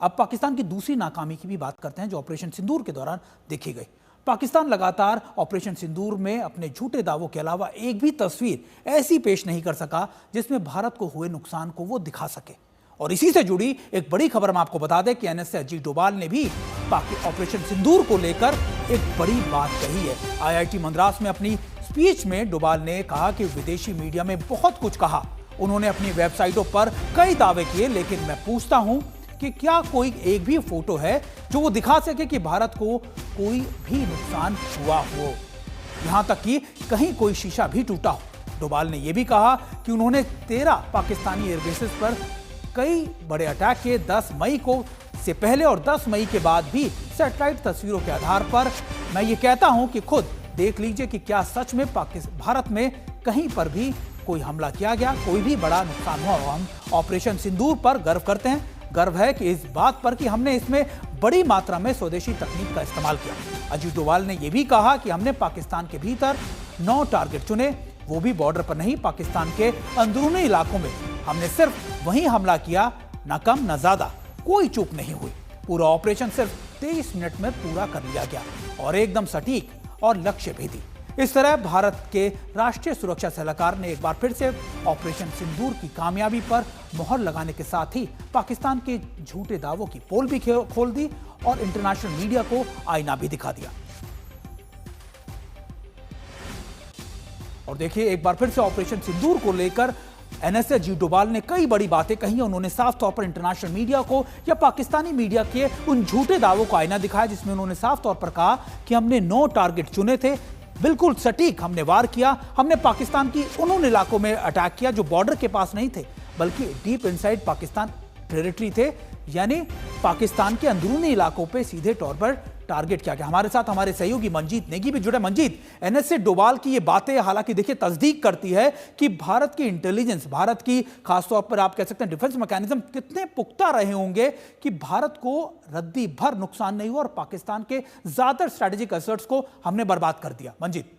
अब पाकिस्तान की दूसरी नाकामी की भी बात करते हैं जो ऑपरेशन सिंदूर के दौरान देखी गई। पाकिस्तान लगातार ऑपरेशन सिंदूर में अपने झूठे दावों के अलावा एक भी तस्वीर ऐसी पेश नहीं कर सका जिसमें भारत को हुए नुकसान को वो दिखा सके। और इसी से जुड़ी एक बड़ी खबर हम आपको बता दें कि एनएसए अजीत डोभाल ने भी ऑपरेशन सिंदूर को लेकर एक बड़ी बात कही है। आईआईटी मद्रास में अपनी स्पीच में डोभाल ने कहा कि विदेशी मीडिया में बहुत कुछ कहा, उन्होंने अपनी वेबसाइटों पर कई दावे किए, लेकिन मैं पूछता हूं कि क्या कोई एक भी फोटो है जो वो दिखा सके कि भारत को कोई भी नुकसान हुआ हो, यहां तक कि कहीं कोई शीशा भी टूटा हो। डोभाल ने यह भी कहा कि उन्होंने 13 पाकिस्तानी एयरबेसेस पर कई बड़े अटैक किए, 10 मई को से पहले और 10 मई के बाद भी सैटेलाइट तस्वीरों के आधार पर मैं ये कहता हूं कि खुद देख लीजिए कि क्या सच में भारत में कहीं पर भी कोई हमला किया गया, कोई भी बड़ा नुकसान हुआ। हम ऑपरेशन सिंदूर पर गर्व करते हैं, गर्व है कि इस बात पर कि हमने इसमें बड़ी मात्रा में स्वदेशी तकनीक का इस्तेमाल किया। अजीत डोभाल ने यह भी कहा कि हमने पाकिस्तान के भीतर 9 टारगेट चुने, वो भी बॉर्डर पर नहीं, पाकिस्तान के अंदरूनी इलाकों में। हमने सिर्फ वहीं हमला किया, न कम न ज्यादा, कोई चूक नहीं हुई। पूरा ऑपरेशन सिर्फ 23 मिनट में पूरा कर लिया गया और एकदम सटीक और लक्ष्य भेदी। इस तरह भारत के राष्ट्रीय सुरक्षा सलाहकार ने एक बार फिर से ऑपरेशन सिंदूर की कामयाबी पर मोहर लगाने के साथ ही पाकिस्तान के झूठे दावों की पोल भी खोल दी और इंटरनेशनल मीडिया को आईना भी दिखा दिया। और देखिए, एक बार फिर से ऑपरेशन सिंदूर को लेकर एनएसए अजीत डोभाल ने कई बड़ी बातें कही। उन्होंने साफ तौर पर इंटरनेशनल मीडिया को या पाकिस्तानी मीडिया के उन झूठे दावों को आईना दिखाया जिसमें उन्होंने साफ तौर पर कहा कि हमने 9 टारगेट चुने थे, बिल्कुल सटीक हमने वार किया, हमने पाकिस्तान की उन इलाकों में अटैक किया जो बॉर्डर के पास नहीं थे बल्कि डीप इनसाइड पाकिस्तान टेरिटरी थे, यानी पाकिस्तान के अंदरूनी इलाकों पे सीधे तौर पर टारगेट किया गया। हमारे साथ हमारे सहयोगी मंजीत नेगी भी जुड़े। मंजीत, एनएसए डोभाल की ये बातें हालांकि देखिए तस्दीक करती है कि भारत की इंटेलिजेंस, भारत की खासतौर पर आप कह सकते हैं डिफेंस मैकेनिज्म कितने पुख्ता रहे होंगे कि भारत को रद्दी भर नुकसान नहीं हुआ और पाकिस्तान के ज्यादातर स्ट्रेटेजिक एसेट्स को हमने बर्बाद कर दिया। मंजीत,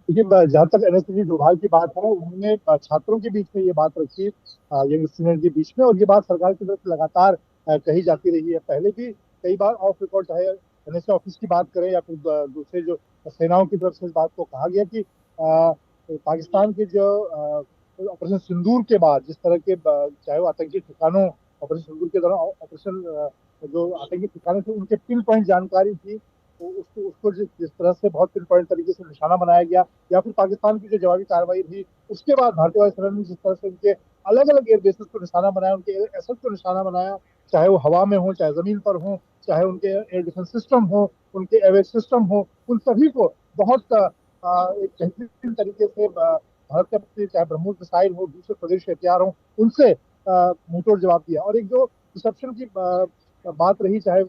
देखिए, जहाँ तक एनएसए डोभाल की बात है, उन्होंने छात्रों के बीच में ये बात रखी, यंग स्टूडेंट के बीच में, और ये बात सरकार की तरफ से लगातार कही जाती रही है। पहले भी कई बार ऑफ रिकॉर्ड, चाहे एनएसए ऑफिस की बात करें या फिर दूसरे जो सेनाओं की तरफ से इस बात को कहा गया कि पाकिस्तान के जो ऑपरेशन सिंदूर के बाद जिस तरह के चाहे वो आतंकी ठिकानों, ऑपरेशन सिंदूर के दौरान ऑपरेशन जो आतंकी ठिकाने थे उनके पिन पॉइंट जानकारी थी, तो उसको जिस तरह से बहुत पिन पॉइंट तरीके से निशाना बनाया गया, या फिर पाकिस्तान की जो जवाबी कार्रवाई हुई उसके बाद भारतीय वायुसेना ने जिस तरह से उनके अलग अलग एयरबेसेस को निशाना बनाया, उनके एसेट को निशाना बनाया, चाहे वो हवा में हो, चाहे जमीन पर हो, चाहे उनके एयर डिफेंस सिस्टम हो, उनके एवेक सिस्टम हो, उन सभी को बहुत एक बेहतरीन तरीके से भारत के प्रति, चाहे ब्रह्मोस मिसाइल हो, दूसरे प्रदेश हथियार हो, उनसे मुंहतोड़ जवाब दिया। और एक जो रिसेप्शन की बात रही, चाहे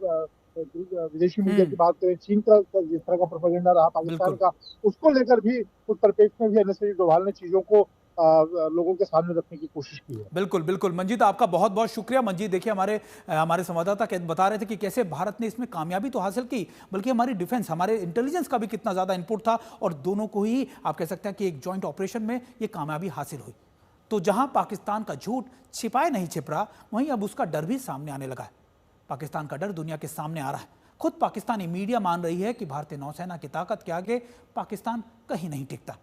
विदेशी मीडिया की बात करें, चीन का जिस तरह का प्रोपेगेंडा रहा पाकिस्तान का, उसको लेकर भी उस परिप्रेक्ष्य में भी एनएसए डोभाल ने चीजों को लोगों के सामने रखने की कोशिश की है। बिल्कुल बिल्कुल मंजीत, आपका बहुत बहुत शुक्रिया। मंजीत, देखिए हमारे संवाददाता बता रहे थे कि कैसे भारत ने इसमें कामयाबी तो हासिल की, बल्कि हमारी डिफेंस, हमारे इंटेलिजेंस का भी कितना ज्यादा इनपुट था और दोनों को ही आप कह सकते हैं कि एक जॉइंट ऑपरेशन में ये कामयाबी हासिल हुई। तो जहां पाकिस्तान का झूठ छिपाए नहीं छिप रहा, वहीं अब उसका डर भी सामने आने लगा है। पाकिस्तान का डर दुनिया के सामने आ रहा है। खुद पाकिस्तानी मीडिया मान रही है कि भारतीय नौसेना की ताकत के आगे पाकिस्तान कहीं नहीं टिकता।